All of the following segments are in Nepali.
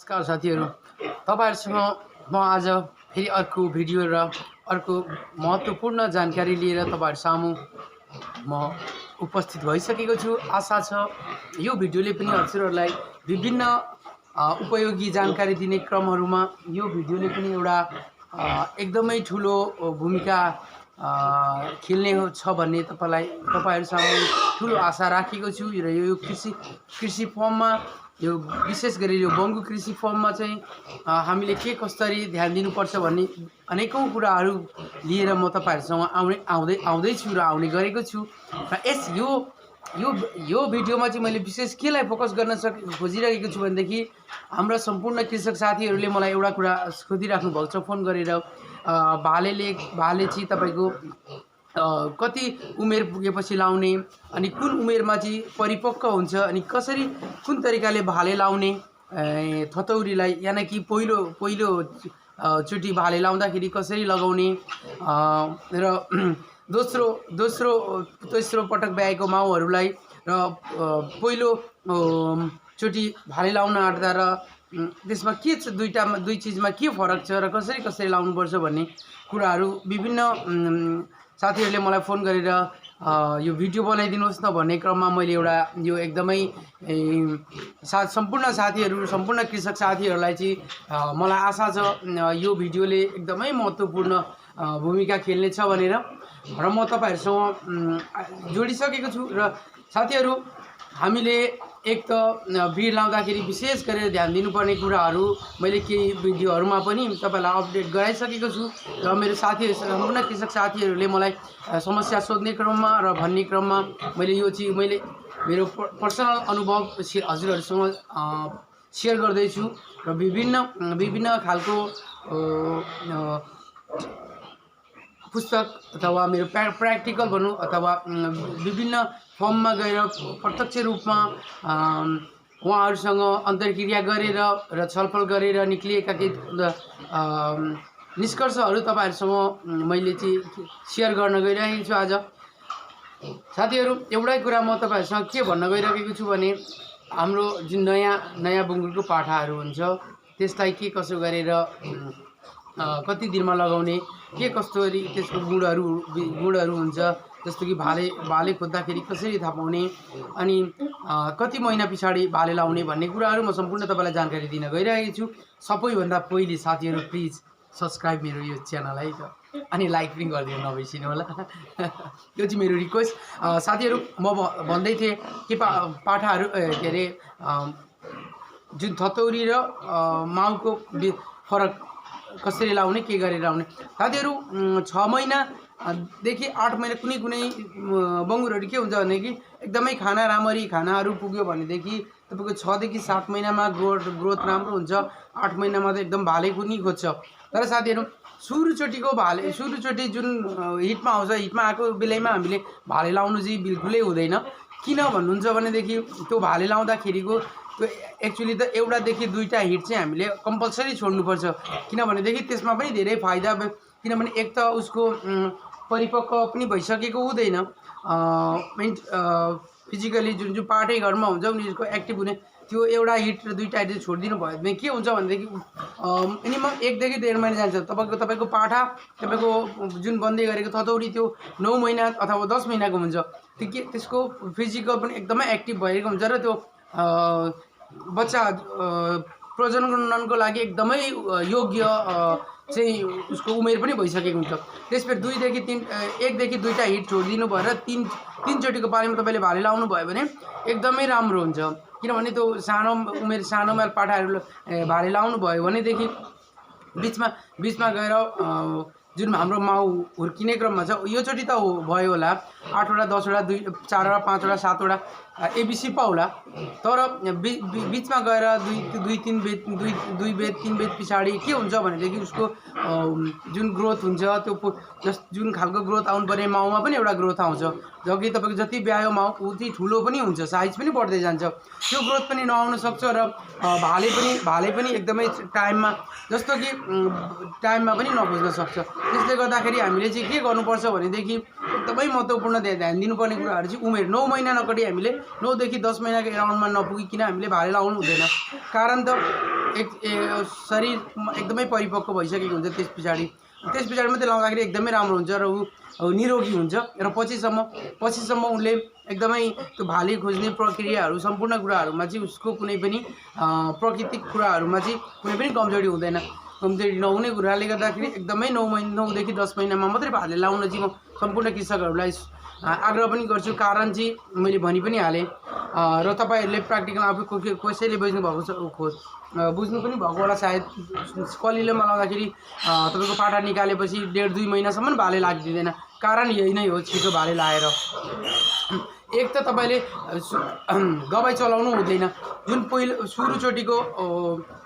नमस्कार साथीहरु, तपाईहरुसँग म आज फेरि अर्को भिडियो र अर्को महत्त्वपूर्ण जानकारी लिएर तपाईहरु सामु म उपस्थित भइसकेको छु। आशा छ यो भिडियोले पनि हजुरहरुलाई विभिन्न उपयोगी जानकारी दिने क्रमहरुमा यो भिडियोले पनि एउटा एकदमै ठूलो भूमिका खेल्ने छ भन्ने तपाईहरु सामु ठूलो आशा राखेको छु र यो कृषि फर्ममा यो विशेष गरी यो बंगु कृषि फर्ममा चाहिँ हामीले के कसरी ध्यान दिनुपर्छ भन्ने अनेकौं कुराहरु लिएर म तपाईहरुसँग आउँदै छु र आउने गरेको छु। र यो भिडियोमा चाहिँ मैले विशेष केलाई फोकस गर्न खोजिरहेको छु भनेदेखि हाम्रो सम्पूर्ण कृषक साथीहरुले मलाई एउटा कुरा सोधिराख्नु भएको छ फोन गरेर, भाले चाहिँ तपाईको कति उमेर पुगेपछि लाउने अनि कुन उमेरमा चाहिँ परिपक्व हुन्छ अनि कसरी कुन तरिकाले भाले लाउने थतौरीलाई, यानी कि पहिलो चोटी भाले लाउँदाखेरि कसरी लगाउने र दोस्रो पटक ब्याएको माउहरूलाई र पहिलो चोटी भाले लाउन आँट्दा र त्यसमा के छ, दुई चीजमा के फरक छ र कसरी लाउनुपर्छ भन्ने कुराहरू विभिन्न साथीहरुले मलाई फोन गरेर यो भिडियो बनाइदिनुहोस् न भन्ने क्रममा मैले एउटा यो एकदमै सम्पूर्ण साथीहरु, सम्पूर्ण कृषक साथीहरुलाई चाहिँ मलाई आशा छ यो भिडियोले एकदमै महत्त्वपूर्ण भूमिका खेल्ने छ भनेर र म तपाईहरुसँग जोडिसकेको छु। र साथीहरु, हामीले एक त बिड लाउँदाखेरि विशेष गरेर ध्यान दिनुपर्ने कुराहरू मैले केही भिडियोहरुमा पनि तपाईलाई अपडेट गराइसकेको छु र मेरो साथीहरु, सम्पूर्ण कृषक साथीहरुले मलाई समस्या सोध्ने क्रममा र भन्ने क्रममा मैले मेरो पर्सनल अनुभव हजुरहरुसँग शेयर गर्दै छु र विभिन्न खालको पुस्तक अथवा मेरो प्र्याक्टिकल भनौं अथवा विभिन्न फर्ममा गएर प्रत्यक्ष रूपमा उहाँहरुसँग अन्तर्क्रिया गरेर र छलफल गरेर निक्लिएका केही निष्कर्षहरु तपाईहरुसँग मैले चाहिँ शेयर गर्न गइरहेको छु। आज साथीहरु, एउटै कुरा म तपाईहरुसँग के भन्न गइरहेको छु भने हाम्रो जुन नयाँ बुङ्गुरको पाठाहरु हुन्छ त्यसलाई के कसो गरेर कति दिनमा लगाउने, के कसरी त्यसको गुणहरु हुन्छ, जस्तो कि भाले खोज्दाखेरि कसरी थाहा पाउने अनि कति महिना पछाडी भाले लाउने भन्ने कुराहरु म सम्पूर्ण तपाईलाई जानकारी दिन गइरहेको छु। सबैभन्दा पहिले साथीहरु, प्लिज सब्स्क्राइब मेरो यो च्यानल है त, अनि लाइक पनि गरिदिनु नबिर्सिनु होला। यो चाहिँ मेरो रिक्वेस्ट। साथीहरु, म भन्दै थिए के पाठाहरु के अरे जुन थतौरी र माउको फरक कसरी लाउने, के गरेर लाउने। साथीहरु, 6 महिनादेखि 8 महिना कुनै बंगुरहरु के हुन्छ भनेदेखि एकदमै खानाहरु पुग्यो भनेदेखि तपाईको 6 देखि 7 महिनामा ग्रोथ राम्रो हुन्छ। 8 महिनामा त एकदम भाले कुनी खोज्छ। तर साथीहरु, सुरुचोटी जुन हिटमा आउँछ, हिटमा आएको बेलामा हामीले भाले लाउनु चाहिँ बिल्कुलै हुँदैन। किन भन्नुहुन्छ भनेदेखि त्यो भाले लाउँदाखेरिको त्यो एक्चुअली त एउटादेखि दुईटा हिट चाहिँ हामीले कम्पलसरी छोड्नुपर्छ। किनभनेदेखि त्यसमा पनि धेरै फाइदा, किनभने एक त उसको परिपक्व पनि भइसकेको हुँदैन, फिजिकली जुन पार्टै घरमा हुन्छ उनीहरुको एक्टिभ हुने, त्यो एउटा हिट र दुईटा हिट छोडिदिनु भयो भने के हुन्छ भनेदेखि मिनिमम 1 देखि 1.5 महिना जान्छ। तपाईको पाठा, तपाईको जुन बन्दै गरेको थतौरी त्यो 9 महिना अथवा 10 महिनाको हुन्छ। त्यसको फिजिकल पनि एकदमै एक्टिभ भएको हुन्छ र त्यो बच्चा प्रजननको लागि एकदमै योग्य चाहिँ उसको उमेर पनि भइसकेको हुन्छ। त्यसपछि 1 देखि 2टा हिट छोडिदिनु भएर 3 चोटीको पारीमा तपाईले भाले लाउनु भयो भने एकदमै राम्रो हुन्छ। किनभने त्यो सानोमा पाठाहरु भाले लाउनु भयो भनेदेखि बीचमा गएर जुन हाम्रो माउ हुर्किने क्रममा छ, यो चोटी त भयो होला 8 वटा 10 वटा 2 4 वटा 5 वटा 7 वटा एबीसी पाउला, तर बीचमा गएर 2 बेद 3 बेद पछाडी के हुन्छ भनेदेखि उसको जुन ग्रोथ हुन्छ, त्यो जुन खालको ग्रोथ आउनु पर्ने माउमा पनि एउटा ग्रोथ आउँछ। जति तपाईको जति ब्यायो माउ उति ठुलो पनि हुन्छ, साइज पनि बढ्दै जान्छ। त्यो ग्रोथ पनि नआउन सक्छ र भाले पनि एकदमै टाइममा, जस्तो कि टाइममा पनि नखोज्न सक्छ। त्यसले गर्दाखेरि हामीले चाहिँ के गर्नुपर्छ भनेदेखि एकदमै महत्त्वपूर्ण ध्यान दिनुपर्ने कुराहरु चाहिँ उमेर 9 महिना नकडी हामीले 9 देखि 10 महिनाको एराउन्डमा नपुगिकन हामीले भाले लाउनु हुँदैन। कारण त शरीर एकदमै परिपक्व भइसकेको हुन्छ त्यस पछाडि मात्रै लाउँदाखेरि एकदमै राम्रो हुन्छ र ऊ निरोगी हुन्छ र पछिसम्म उसले एकदमै त्यो भाले खोज्ने प्रक्रियाहरू सम्पूर्ण कुराहरूमा चाहिँ उसको कुनै पनि प्राकृतिक कुराहरूमा चाहिँ कुनै पनि कमजोरी हुँदैन। कमजोरी नहुने कुराले गर्दाखेरि एकदमै 9 देखि 10 महिनामा मात्रै भाले लाउन चाहिँ म सम्पूर्ण कृषकहरूलाई आग्रह पनि गर्छु। कारण चाहिँ मैले भनि पनि हालेँ र तपाईँहरूले प्र्याक्टिकल आफू कसैले बुझ्नु पनि भएको होला सायद। कलिलोमा लाउँदाखेरि तपाईँको पाठा निकालेपछि 1.5-2 महिनासम्म भाले लाग्दिँदैन। कारण यही नै हो, छिटो भाले लाएर। एक त तपाईँले दबाई चलाउनु हुँदैन। जुन पहिलो सुरुचोटिको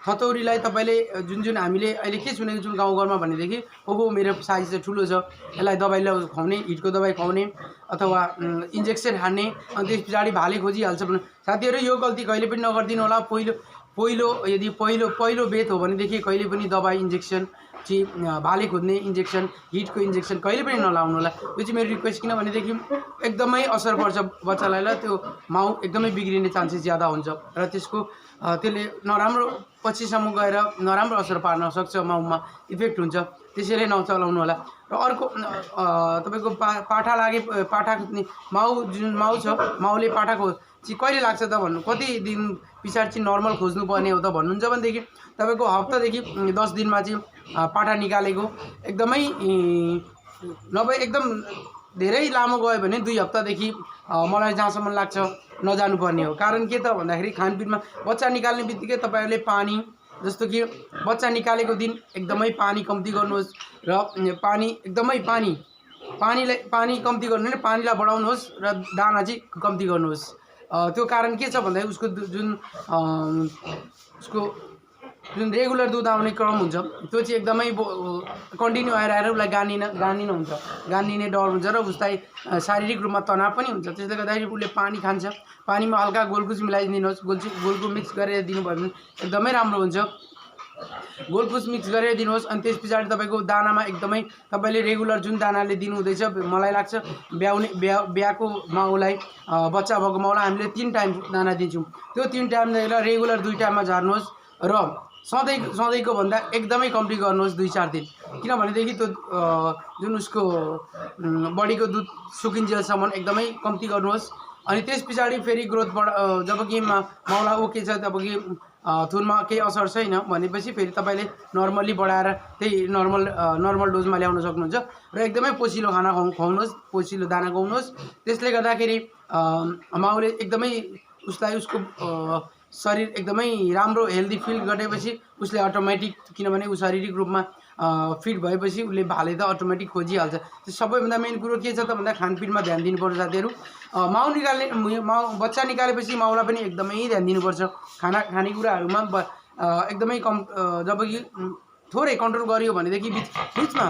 थतौरीलाई तपाईँले जुन हामीले अहिले के सुनेको छौँ गाउँघरमा भनेदेखि ओहो मेरो साइज चाहिँ ठुलो छ, यसलाई दबाई खुवाउने, हिटको दबाई खुवाउने अथवा इन्जेक्सन हान्ने, अनि त्यस पछाडि भाले खोजिहाल्छ भने साथीहरू यो गल्ती कहिले पनि नगरिदिनु होला। यदि पहिलो बेत हो भनेदेखि कहिले पनि दबाई इन्जेक्सन चाहिँ भाले खोज्ने इन्जेक्सन, हिटको इन्जेक्सन कहिले पनि नलाउनु होला। यो चाहिँ मेरो रिक्वेस्ट, किनभनेदेखि एकदमै असर पर्छ बच्चालाई ल त्यो माउ एकदमै बिग्रिने चान्सेस ज्यादा हुन्छ र त्यसले नराम्रो पछिसम्म गएर नराम्रो असर पार्न सक्छ, माउमा इफेक्ट हुन्छ। त्यसैले नचलाउनु होला। र अर्को तपाईँको पाठा खोज्ने जुन माउ छ, माउले पाठा चाहिँ कहिले लाग्छ त भन्नु, कति दिन पछाडि चाहिँ नर्मल खोज्नुपर्ने हो त भन्नुहुन्छ भनेदेखि तपाईँको हप्तादेखि 10 दिनमा चाहिँ पाठा निकालेको एकदमै नभए एकदम धेरै लामो गयो भने 2 हप्तादेखि मलाई जहाँसम्म लाग्छ नजानुपर्ने हो। कारण के त भन्दाखेरि खानपिनमा बच्चा निकाल्ने बित्तिकै तपाईँहरूले पानी, जस्तो कि बच्चा निकालेको दिन एकदमै पानी कम्ती गर्नुहोस् र पानी कम्ती गर्नु भने पानीलाई बढाउनुहोस् र दाना चाहिँ कम्ती गर्नुहोस्। त्यो कारण के छ भन्दाखेरि उसको जुन रेगुलर दुध आउने क्रम हुन्छ त्यो चाहिँ एकदमै कन्टिन्यू आएर उसलाई गानिन हुन्छ, गानिने डर हुन्छ र उसलाई शारीरिक रूपमा तनाव पनि हुन्छ। त्यसले गर्दाखेरि उसले पानी खान्छ, पानीमा हल्का गोलकुच मिलाइदिनुहोस्, गोलकुच मिक्स गरेर दिनुभयो भने एकदमै राम्रो हुन्छ। गोलकुच मिक्स गरेर दिनुहोस्। अनि त्यस पछाडि तपाईँको दानामा एकदमै तपाईँले रेगुलर जुन दानाले दिनुहुँदैछ, मलाई लाग्छ बिहाको माउलाई, बच्चा भएको माउलाई हामीले 3 टाइम दाना दिन्छौँ। त्यो 3 टाइम दिएर रेगुलर 2 टाइममा झार्नुहोस् र सधैँको भन्दा एकदमै कम्ती गर्नुहोस् 2-4 दिन। किनभनेदेखि त्यो जुन उसको बडीको दुध सुकिन्जेलसम्म एकदमै कम्ती गर्नुहोस्। अनि त्यस पछाडि फेरि ग्रोथ जब कि माउलाई ओके छ, तब कि थुनमा केही असर छैन भनेपछि फेरि तपाईँले नर्मल्ली बढाएर त्यही नर्मल डोजमा ल्याउन सक्नुहुन्छ र एकदमै पोसिलो खाना खुवाउनुहोस्, पोसिलो दाना खुवाउनुहोस्। त्यसले गर्दाखेरि माउले एकदमै उसको शरीर एकदमै राम्रो हेल्दी फिल गरेपछि उसले अटोमेटिक, किनभने ऊ शारीरिक रूपमा फिट भएपछि उसले भाले त अटोमेटिक खोजिहाल्छ। त्यो सबैभन्दा मेन कुरो के छ त भन्दा खानपिनमा ध्यान दिनुपर्छ साथीहरू। बच्चा निकालेपछि माउलाई पनि एकदमै ध्यान दिनुपर्छ। खानेकुराहरूमा एकदमै कम, जब कि थोरै कन्ट्रोल गरियो भनेदेखि बिचमा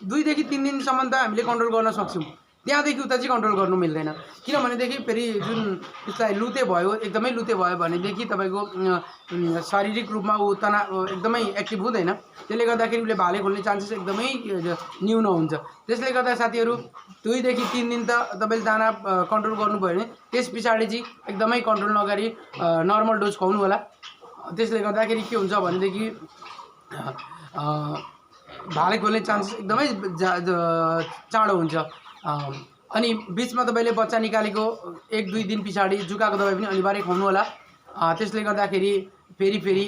2 देखि 3 दिनसम्म त हामीले कन्ट्रोल गर्न सक्छौँ। त्यहाँदेखि उता चाहिँ कन्ट्रोल गर्नु मिल्दैन। किनभनेदेखि फेरि जुन उसलाई एकदमै लुते भयो भनेदेखि तपाईँको शारीरिक रूपमा ऊ एकदमै एक्टिभ हुँदैन। त्यसले गर्दाखेरि उसले भाले खोल्ने चान्सेस एकदमै न्यून हुन्छ। त्यसले गर्दा साथीहरू 2 देखि 3 दिन त तपाईँले दाना कन्ट्रोल गर्नुभयो भने त्यस पछाडि चाहिँ एकदमै कन्ट्रोल नगरी नर्मल डोज खुवाउनु होला। त्यसले गर्दाखेरि के हुन्छ भनेदेखि भाले खोल्ने चान्सेस एकदमै चाँडो हुन्छ। अनि बिचमा तपाईँले बच्चा निकालेको 1-2 दिन पछाडि जुकाको दबाई पनि अनिवार्य खुवाउनु होला। त्यसले गर्दाखेरि फेरि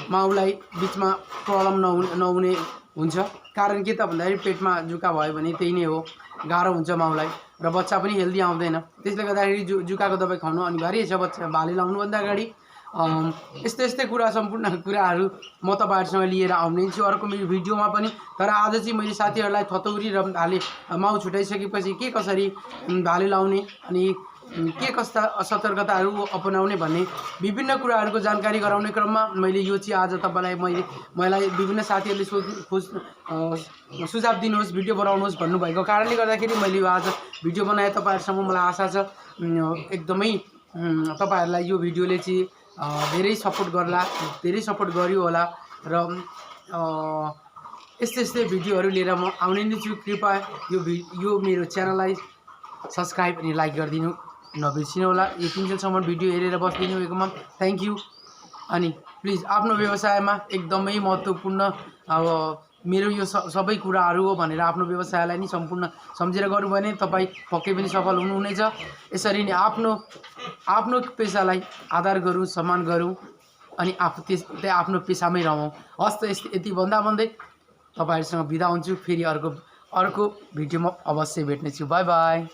माउलाई बिचमा प्रब्लम नहुने हुन्छ। कारण के त भन्दाखेरि पेटमा जुका भयो भने त्यही नै हो, गाह्रो हुन्छ माउलाई र बच्चा पनि हेल्दी आउँदैन। त्यसले गर्दाखेरि जुकाको दबाई खुवाउनु अनिवार्य छ बच्चा भाले लाउनुभन्दा अगाडि। यस्तै सम्पूर्ण कुराहरू म तपाईँहरूसँग लिएर आउने छु अर्को मेरो भिडियोमा पनि। तर आज चाहिँ मैले साथीहरूलाई थतौरी र भाले माउ छुटाइसकेपछि के कसरी भाले लाउने अनि के कस्ता सतर्कताहरू अपनाउने भन्ने विभिन्न कुराहरूको जानकारी गराउने क्रममा मैले यो चाहिँ आज तपाईँलाई मलाई विभिन्न साथीहरूले सुझाव दिनुहोस्, भिडियो बनाउनुहोस् भन्नुभएको कारणले गर्दाखेरि मैले यो आज भिडियो बनाएँ। तपाईँहरूसँग मलाई आशा छ एकदमै तपाईँहरूलाई यो भिडियोले चाहिँ धेरै सपोर्ट गर्यो होला र यस्तै भिडियोहरू लिएर म आउने नै छु। कृपया यो मेरो च्यानललाई सब्सक्राइब अनि लाइक गरिदिनु नबिर्सिनु होला। यो तिनजेलसम्म भिडियो हेरेर बस्दिनु एकदम थ्याङ्क यू। अनि प्लिज आफ्नो व्यवसायमा एकदमै महत्त्वपूर्ण अब मेरो यो सबै कुराहरू हो भनेर आफ्नो व्यवसायलाई नि सम्पूर्ण सम्झेर गर्नु भने तपाईँ पक्कै पनि सफल हुनुहुनेछ। यसरी नै आफ्नो पेसालाई आदर गरौँ, सम्मान गरौँ अनि त्यही आफ्नो पेसामै रहौँ। हस् त यति भन्दै तपाईँहरूसँग बिदा हुन्छु। फेरि अर्को भिडियोमा अवश्य भेट्नेछु। By by.